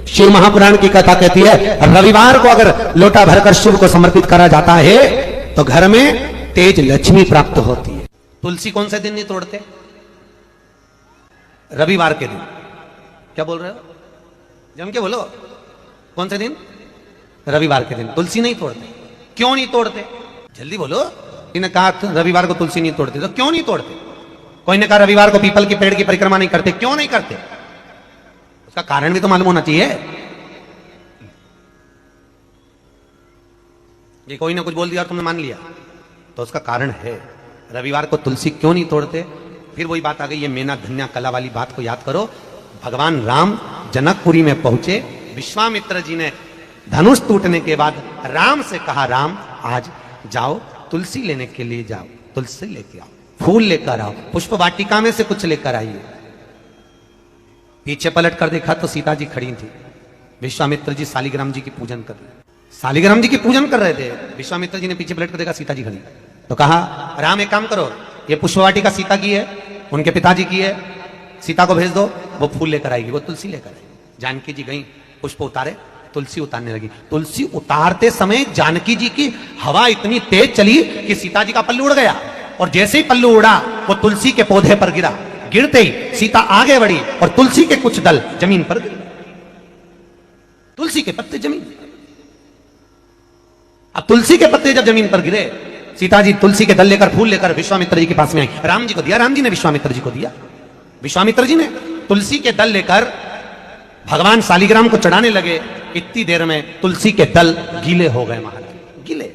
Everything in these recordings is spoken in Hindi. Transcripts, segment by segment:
शिव महापुराण की कथा कहती है रविवार को अगर लोटा भरकर शिव को समर्पित करा जाता है तो घर में तेज लक्ष्मी प्राप्त होती है। तुलसी कौन से दिन नहीं तोड़ते? रविवार के दिन। क्या बोल रहे हो? जम के बोलो, कौन से दिन? रविवार के दिन तुलसी नहीं तोड़ते। क्यों नहीं तोड़ते? जल्दी बोलो। इन्हें कहा रविवार को तुलसी नहीं तोड़ते, तो क्यों नहीं तोड़ते? कोई ने कहा रविवार को पीपल के पेड़ की परिक्रमा नहीं करते। क्यों नहीं करते? उसका कारण भी तो मालूम होना चाहिए। ये कोई ना कुछ बोल दिया और तुमने मान लिया, तो उसका कारण है। रविवार को तुलसी क्यों नहीं तोड़ते? फिर वही बात आ गई, ये मेना धन्या कला वाली बात को याद करो। भगवान राम जनकपुरी में पहुंचे, विश्वामित्र जी ने धनुष टूटने के बाद राम से कहा, राम आज जाओ तुलसी लेने के लिए जाओ, तुलसी लेके आओ, फूल लेकर आओ, पुष्प वाटिका में से कुछ लेकर आइए। पीछे पलट कर देखा तो सीता जी खड़ी थी। विश्वामित्र जी शालिग्राम जी की पूजन कर रहे, शालिग्राम जी की पूजन कर रहे थे। विश्वामित्र जी ने पीछे पलट कर देखा सीता जी खड़ी, तो कहा राम एक काम करो, ये पुष्प वाटिका सीता की है, उनके पिताजी की है, सीता को भेज दो, वो फूल लेकर आएगी, वो तुलसी लेकर आएगी। जानकी जी गई, पुष्प उतारे, तुलसी उतारने लगी। तुलसी उतारते समय जानकी जी की हवा इतनी तेज चली कि सीता जी का पल्लू उड़ गया, और जैसे ही पल्लू उड़ा वो तुलसी के पौधे पर गिरा। गिरते ही सीता आगे बढ़ी और तुलसी के कुछ दल जमीन पर गिरे, तुलसी के पत्ते जमीन। अब तुलसी के पत्ते जब जमीन पर गिरे, सीता जी तुलसी के दल लेकर फूल लेकर विश्वामित्र जी के पास में आई, राम जी को दिया, राम जी ने विश्वामित्र जी को दिया। विश्वामित्र जी ने तुलसी के दल लेकर भगवान शालिग्राम को चढ़ाने लगे। इतनी देर में तुलसी के दल गीले हो गए, महाराज गीले।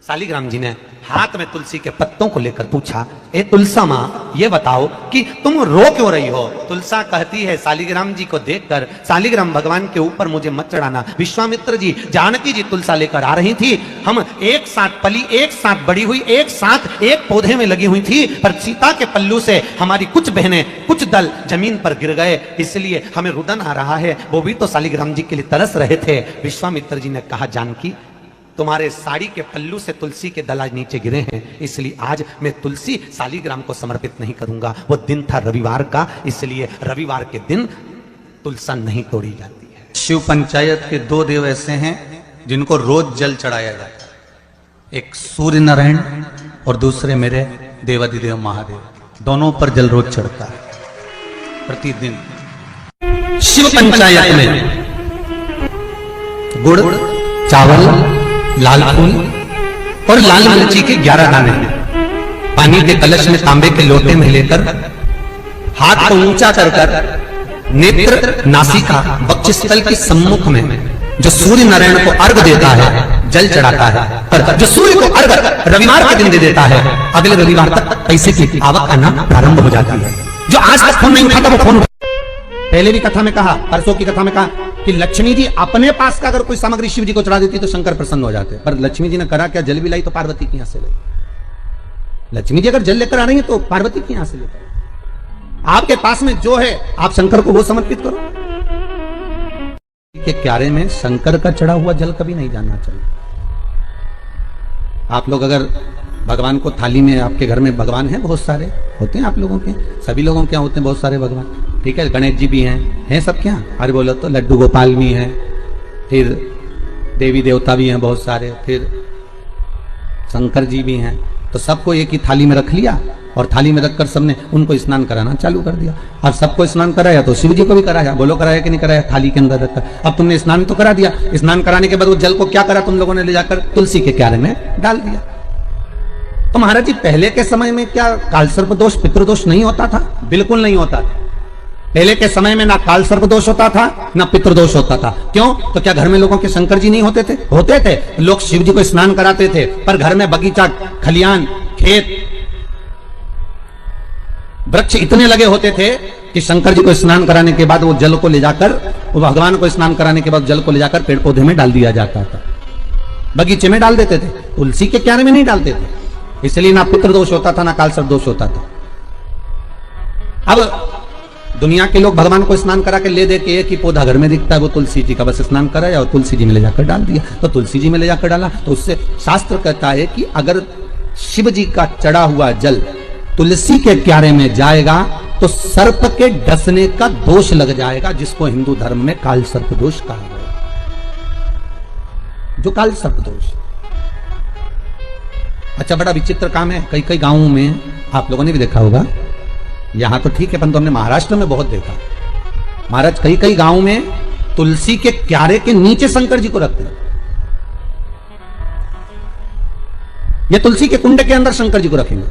शालिग्राम जी ने हाथ में तुलसी के पत्तों को लेकर पूछा, ए तुलसा मां ये बताओ कि तुम रो क्यों रही हो? तुलसा कहती है शालिग्राम जी को देखकर, शालिग्राम भगवान के ऊपर मुझे मत चढ़ाना। विश्वामित्र जी, जानकी जी तुलसा लेकर आ रही थी, हम एक साथ पली, एक साथ बड़ी हुई, एक साथ एक पौधे में लगी हुई थी, पर सीता के पल्लू से हमारी कुछ बहनें, कुछ दल जमीन पर गिर गए, इसलिए हमें रुदन आ रहा है। वो भी तो शालिग्राम जी के लिए तरस रहे थे। विश्वामित्र जी ने कहा, जानकी तुम्हारे साड़ी के पल्लू से तुलसी के दल आज नीचे गिरे हैं, इसलिए आज मैं तुलसी शालिग्राम को समर्पित नहीं करूंगा। वो दिन था रविवार का, इसलिए रविवार के दिन तुलसा नहीं तोड़ी जाती है। शिव पंचायत के दो देव ऐसे हैं जिनको रोज जल चढ़ाया जाता है, एक सूर्य नारायण और दूसरे मेरे देवाधिदेव महादेव। दोनों पर जल रोज चढ़ता है प्रतिदिन। शिव पंचायत में गुड़, चावल, लाल फूल और लाल मिर्ची के 11 दाने पानी के कलश में तांबे के लोटे में लेकर हाथ को ऊंचा कर कर नेत्र, नासिका, वक्षस्थल के सम्मुख में जो सूर्य नारायण को अर्घ देता है, जल चढ़ाता है। पर जो सूर्य को अर्घ रविवार के दिन दे देता है, अगले रविवार तक पैसे की आवक आना प्रारंभ हो जाती है। जो आज तक फोन नहीं उठाता वो फोन। पहले भी कथा में कहा, परसों की कथा में कहा कि लक्ष्मी जी अपने पास का अगर कोई सामग्री शिव जी को चढ़ा देती तो शंकर प्रसन्न हो जाते, पर लक्ष्मी जी ने करा क्या? जल भी लाई तो पार्वती की यहां से लाई। लक्ष्मी जी अगर जल लेकर आ रही है तो पार्वती की यहां से लेकर, आपके पास में जो है आप शंकर को वो समर्पित करो। के क्यारे में शंकर का चढ़ा हुआ जल कभी नहीं जाना चाहिए। आप लोग अगर भगवान को थाली में, आपके घर में भगवान है, बहुत सारे होते हैं आप लोगों के, सभी लोगों के होते हैं बहुत सारे भगवान, ठीक है, गणेश जी भी हैं सब क्या? अरे बोलो तो लड्डू गोपाल भी हैं, फिर देवी देवता भी हैं बहुत सारे, फिर शंकर जी भी हैं। तो सबको एक ही थाली में रख लिया और थाली में रखकर सबने उनको स्नान कराना चालू कर दिया। अब सबको स्नान कराया तो शिव जी को भी कराया, बोलो कराया कि नहीं कराया? थाली के अंदर रखकर अब तुमने स्नान तो करा दिया। स्नान कराने के बाद वो जल को क्या करा तुम लोगों ने? ले जाकर तुलसी के क्यारे में डाल दिया। तो महाराज जी पहले के समय में क्या कालसर्प दोष, पितृदोष नहीं होता था? बिल्कुल नहीं होता था। पहले के समय में ना कालसर्प दोष होता था ना पितृदोष होता था। क्यों? तो क्या घर में लोगों के शंकर जी नहीं होते थे? होते थे। लोग शिव जी को स्नान कराते थे, पर घर में बगीचा, खलियान, खेत, वृक्ष इतने लगे होते थे कि शंकर जी को स्नान कराने के बाद वो जल को ले जाकर, वो भगवान को स्नान कराने के बाद जल को ले जाकर पेड़ पौधे में डाल दिया जाता था, बगीचे में डाल देते थे, तुलसी के क्यारे में नहीं डालते थे। इसलिए ना पितृदोष होता था ना कालसर्प दोष होता था। अब दुनिया के लोग भगवान को स्नान करा के ले दे के एक ही पौधा घर में दिखता है, वो तुलसी जी का, बस स्नान कराया और तुलसी जी में ले जाकर डाल दिया। तो तुलसी जी में ले जाकर डाला तो उससे शास्त्र कहता है कि अगर शिव जी का चढ़ा हुआ जल तुलसी के क्यारे में जाएगा तो सर्प के डसने का दोष लग जाएगा, जिसको हिंदू धर्म में काल सर्प दोष कहा गया। जो काल सर्प दोष, अच्छा बड़ा विचित्र काम है। कई कई गांवों में आप लोगों ने भी देखा होगा, यहां तो ठीक है परंतु हमने महाराष्ट्र में बहुत देखा। महाराज कई कई गांवों में तुलसी के क्यारे के नीचे शंकर जी को रखते हैं, ये तुलसी के कुंड के अंदर शंकर जी को रखेंगे।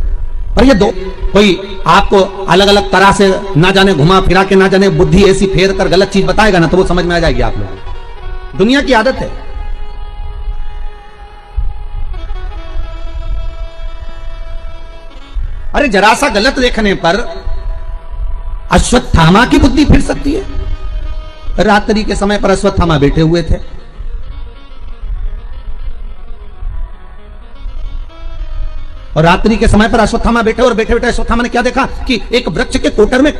और ये दो कोई आपको अलग अलग तरह से ना जाने घुमा फिरा के ना जाने बुद्धि ऐसी फेर कर गलत चीज बताएगा ना, तो वो समझ में आ जाएगी आप लोग। दुनिया की आदत है। अरे जरा सा गलत देखने पर अश्वत्थामा की बुद्धि फिर सकती है। रात्रि के समय पर अश्वत्थामा बैठे हुए थे, और रात्रि के समय पर अश्वत्थामा बैठे, और बैठे बैठे अश्वत्थामा ने क्या देखा कि एक वृक्ष के कोटर में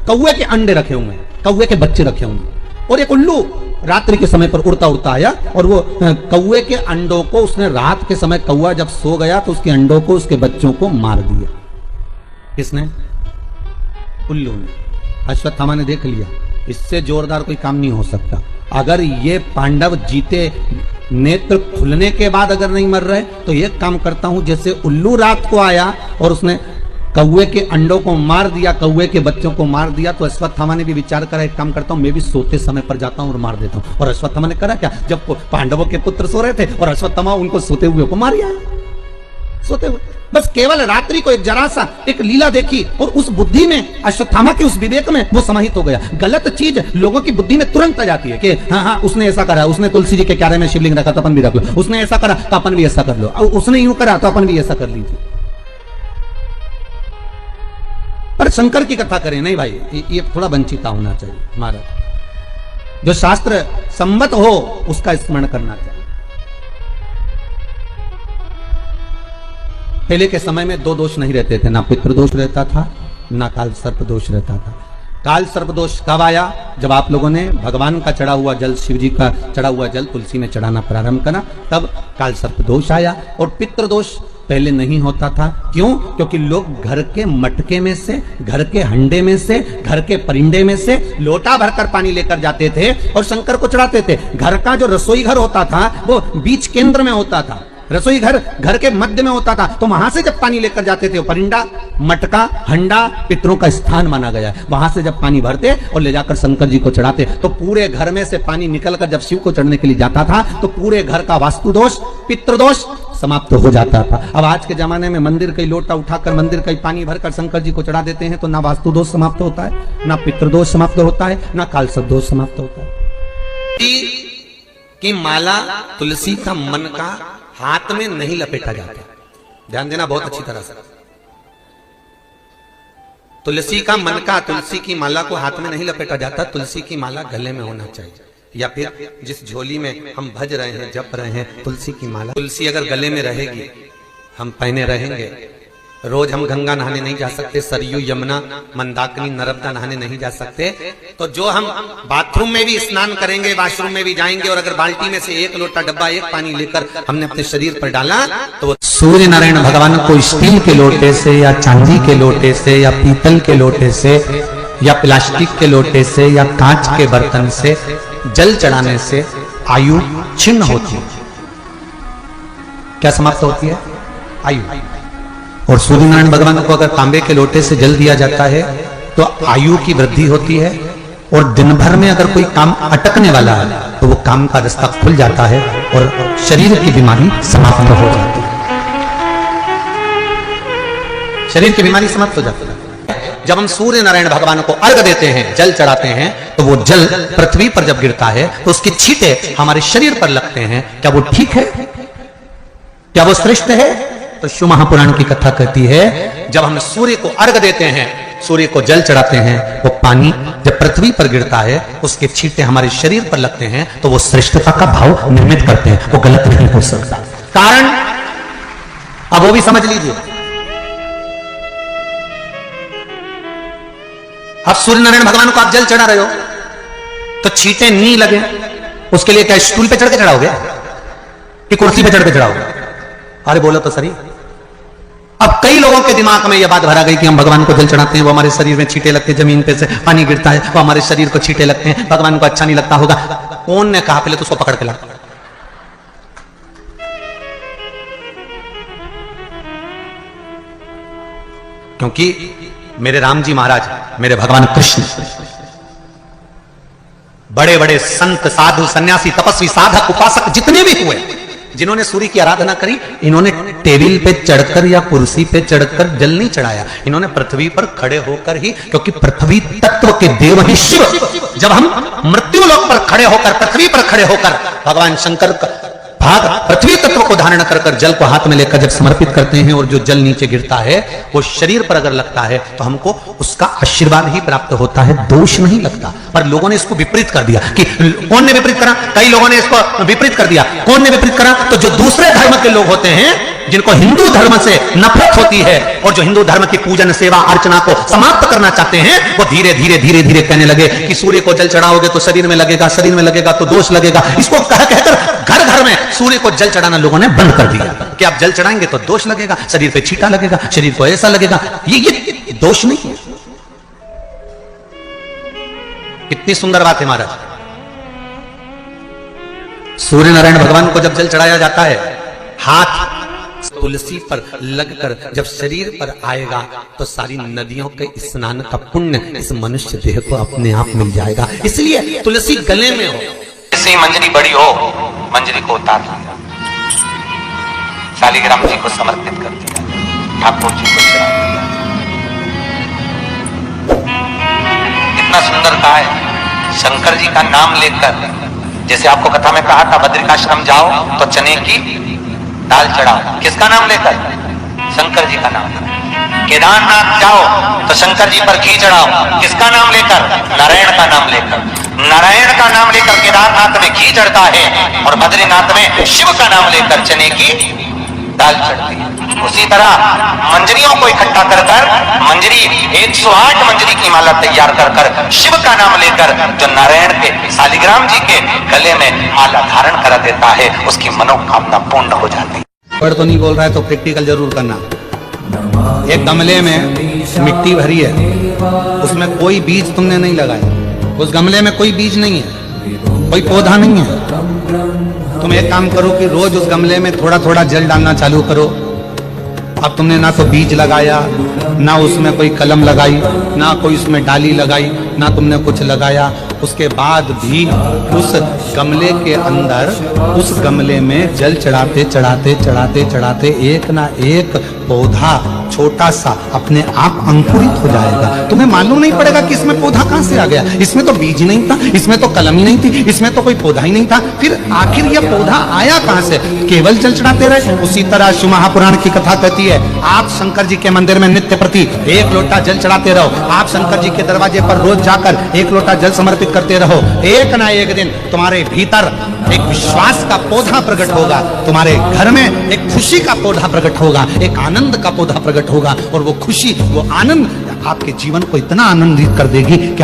कौवे के अंडे रखे हुए हैं, कौवे के बच्चे रखे हुए हैं, और एक उल्लू रात्रि के समय पर उड़ता उड़ता आया, और वो कौवे के अंडों को उसने रात के समय, कौवा जब सो गया तो उसके अंडों को, उसके बच्चों को मार दिया। किसने? उल्लू ने। अश्वत्थामा ने देख लिया इससे जोरदार कोई काम नहीं हो सकता। अगर ये पांडव जीते, नेत्र खुलने के बाद अगर नहीं मर रहे, तो ये काम करता हूं जैसे उल्लू रात को आया और उसने कौवे के अंडों को मार दिया, कौवे के बच्चों को मार दिया, तो अश्वत्थामा ने भी विचार करा एक काम करता हूं, मैं भी सोते समय पर जाता हूं और मार देता हूं। और अश्वत्थामा ने करा क्या, जब पांडवों के पुत्र सो रहे थे और अश्वत्थामा उनको सोते हुए को मार आया, सोते हुए। बस केवल रात्रि को एक जरा सा एक लीला देखी, और उस बुद्धि में, अश्वत्थामा के उस विवेक में वो समाहित हो गया। गलत चीज लोगों की बुद्धि में तुरंत आ जाती है कि हाँ हाँ उसने ऐसा करा, उसने तुलसी जी के क्यारे में शिवलिंग रखा तो अपन भी रख लो, उसने ऐसा करा तो अपन भी ऐसा कर लो, उसने यूं करा तो अपन भी ऐसा कर लीजिए। पर शंकर की कथा करें नहीं भाई, ये थोड़ा वंचिता होना चाहिए। हमारा जो शास्त्र सम्मत हो उसका स्मरण करना चाहिए। पहले के समय में दो दोष नहीं रहते थे, ना पितृदोष रहता था, ना काल सर्प दोष रहता था। काल सर्प दोष कब आया? जब आप लोगों ने भगवान का चढ़ा हुआ जल, शिव जी का चढ़ा हुआ जल तुलसी में चढ़ाना प्रारंभ करा, तब काल सर्प दोष आया। और पितृदोष पहले नहीं होता था। क्यों? क्योंकि लोग घर के मटके में से, घर के हंडे में से, घर के परिंडे में से लोटा भरकर पानी लेकर जाते थे और शंकर को चढ़ाते थे। घर का जो रसोई घर होता था वो बीच केंद्र में होता था, रसोई घर घर के मध्य में होता था, तो वहां से जब पानी लेकर जाते थे, परिंडा, मटका, हंडा पितरों का स्थान माना गया है। वहां से जब पानी भरते और ले जाकर शंकर जी को चढ़ाते, तो पूरे घर में से पानी निकलकर जब शिव को चढ़ने के लिए जाता था, तो पूरे घर का वास्तु दोष, पितृदोष समाप्त हो जाता था। अब आज के जमाने में मंदिर का लोटा उठाकर, मंदिर का पानी भरकर शंकर जी को चढ़ा देते हैं, तो ना वास्तु दोष समाप्त होता है, ना पितृदोष समाप्त होता है, ना काल सर्प दोष समाप्त होता है। कि माला तुलसी का मन का हाथ में नहीं लपेटा जाता। ध्यान देना बहुत अच्छी तरह से। तुलसी का मन का, तुलसी की माला को हाथ में नहीं लपेटा जाता, तुलसी की माला गले में होना चाहिए, या फिर जिस झोली में हम भज रहे हैं, जप रहे हैं, तुलसी की माला, तुलसी अगर गले में रहेगी, हम पहने रहेंगे। रोज हम गंगा नहाने नहीं जा सकते, सरयू, यमुना, मंदाकिनी, नर्मदा नहाने नहीं जा सकते, तो जो हम बाथरूम में भी स्नान करेंगे, वॉशरूम में भी जाएंगे, और अगर बाल्टी में से एक लोटा डब्बा एक पानी लेकर हमने अपने शरीर पर डाला, तो सूर्य नारायण भगवान को स्टील के लोटे से या चांदी के लोटे से या पीतल के लोटे से या प्लास्टिक के लोटे से या कांच के बर्तन से जल चढ़ाने से आयु छिन्न होती है। क्या समाप्त होती है? आयु। और सूर्य नारायण भगवान को अगर तांबे के लोटे से जल दिया जाता है तो आयु की वृद्धि होती है, और दिन भर में अगर कोई काम अटकने वाला है तो वो काम का रास्ता खुल जाता है और शरीर की बीमारी समाप्त हो जाती है। शरीर की बीमारी समाप्त हो जाती है। जब हम सूर्य नारायण भगवान को अर्घ देते हैं, जल चढ़ाते हैं, तो वो जल पृथ्वी पर जब गिरता है तो उसकी छींटे हमारे शरीर पर लगते हैं। क्या वो ठीक है? क्या वो श्रेष्ठ है? तो शिव महापुराण की कथा कहती है, जब हम सूर्य को अर्घ देते हैं, सूर्य को जल चढ़ाते हैं, वो पानी जब पृथ्वी पर गिरता है, उसके छींटे हमारे शरीर पर लगते हैं, तो वो श्रेष्ठता का भाव निर्मित करते हैं। वो गलत नहीं हो सकता। कारण अब वो भी समझ लीजिए। अब सूर्य नारायण भगवान को आप जल चढ़ा रहे हो तो छींटे नहीं लगे, उसके लिए क्या स्टूल पे चढ़ के चढ़ाओगे कि कुर्सी पे चढ़ के चढ़ाओगे? अरे बोलो तो सही। अब कई लोगों के दिमाग में यह बात भरा गई कि हम भगवान को जल चढ़ाते हैं, वो हमारे शरीर में छींटे लगते हैं, जमीन पे से पानी गिरता है, वो हमारे शरीर को छींटे लगते हैं, भगवान को अच्छा नहीं लगता होगा। कौन ने कहा? पहले तो उसको पकड़ के ला। क्योंकि मेरे राम जी महाराज, मेरे भगवान कृष्ण, बड़े बड़े संत, साधु, सन्यासी, तपस्वी, साधक, उपासक जितने भी हुए, जिन्होंने सूर्य की आराधना करी, इन्होंने टेबल पे चढ़कर या कुर्सी पे चढ़कर जल नहीं चढ़ाया, इन्होंने पृथ्वी पर खड़े होकर ही, क्योंकि पृथ्वी तत्व के देव ही शिव। जब हम मृत्यु लोक पर खड़े होकर, पृथ्वी पर खड़े होकर भगवान शंकर का भाग पृथ्वी तत्व को धारण कर कर जल को हाथ में लेकर जब समर्पित करते हैं और जो जल नीचे गिरता है वो शरीर पर अगर लगता है तो हमको उसका आशीर्वाद ही प्राप्त होता है, दोष नहीं लगता। पर लोगों ने इसको विपरीत कर दिया। कि कौन ने विपरीत करा? कई लोगों ने इसको विपरीत कर दिया। कौन ने विपरीत करा? तो जो दूसरे धर्म के लोग होते हैं, जिनको हिंदू धर्म से नफरत होती है और जो हिंदू धर्म की पूजन, सेवा, अर्चना को समाप्त करना चाहते हैं, वो धीरे धीरे धीरे धीरे कहने लगे कि सूर्य को जल चढ़ाओगे तो शरीर में लगेगा, शरीर में लगेगा तो दोष लगेगा। इसको कह कहकर घर घर में सूर्य को जल चढ़ाना लोगों ने बंद कर दिया कि आप जल चढ़ाएंगे तो दोष लगेगा, शरीर पे छींटा लगेगा, शरीर को ऐसा लगेगा। ये दोष नहीं है। कितनी सुंदर बात है महाराज। सूर्य नारायण भगवान को जब जल चढ़ाया जाता है, हाथ तुलसी पर लगकर जब शरीर पर आएगा तो सारी नदियों के स्नान का पुण्य इस मनुष्य देह को अपने आप मिल जाएगा। इसलिए तुलसी गले में हो, ऐसी मंजरी बड़ी हो, मंजरी को उतार दिया, शालिग्राम जी को समर्पित कर दिया, ठाकुर जी को चढ़ा दिया। कितना सुंदर कहा है। शंकर जी का नाम लेकर, जैसे आपको कथा में कहा था, बद्रिकाश्रम जाओ तो चने की दाल चढ़ाओ, किसका नाम लेकर? शंकर जी का नाम। केदारनाथ जाओ तो शंकर जी पर घी चढ़ाओ, किसका नाम लेकर? नारायण का नाम लेकर। नारायण का नाम लेकर केदारनाथ में घी चढ़ता है और बद्रीनाथ में शिव का नाम लेकर चने की दाल चढ़ती है। उसी तरह मंजरियों को इकट्ठा कर कर मंजरी 108 मंजरी की माला तैयार कर कर शिव का नाम लेकर जो नारायण के शालिग्राम जी के गले में माला धारण करा देता है, उसकी मनोकामना पूर्ण हो जाती है। वर्ड तो नहीं बोल रहा है तो प्रैक्टिकल जरूर करना। एक गमले में मिट्टी भरी है, उसमें कोई बीज तुमने नहीं लगाया, उस गमले में कोई बीज नहीं है, कोई पौधा नहीं है। तुम एक काम करो कि रोज उस गमले में थोड़ा थोड़ा जल डालना चालू करो। अब तुमने ना तो बीज लगाया, ना उसमें कोई कलम लगाई, ना कोई उसमें डाली लगाई, ना तुमने कुछ लगाया, उसके बाद भी उस गमले के अंदर, उस गमले में जल चढ़ाते चढ़ाते चढ़ाते चढ़ाते एक ना एक पौधा छोटा सा अपने आप अंकुरित हो जाएगा। तुम्हें मालूम नहीं पड़ेगा कि इसमें पौधा कहां से आ गया, इसमें तो बीज नहीं था, इसमें तो कलम ही नहीं थी, इसमें तो कोई पौधा ही नहीं था, फिर आखिर यह पौधा आया कहां से? केवल जल चढ़ाते रहे। उसी तरह शिव महापुराण की कथा कहती है, आप शंकर जी के मंदिर में नित्य प्रति 1 लोटा जल चढ़ाते रहो, आप शंकर जी के दरवाजे पर रोज जाकर 1 लोटा जल समर्पित करते रहो। एक ना एक दिन तुम्हारे भीतर एक विश्वास का पौधा प्रकट होगा, तुम्हारे घर में एक खुशी का पौधा प्रकट होगा, एक आनंद का पौधा प्रकट होगा, और वो खुशी, वो आनंद आपके जीवन को इतना आनंदित कर देगी कि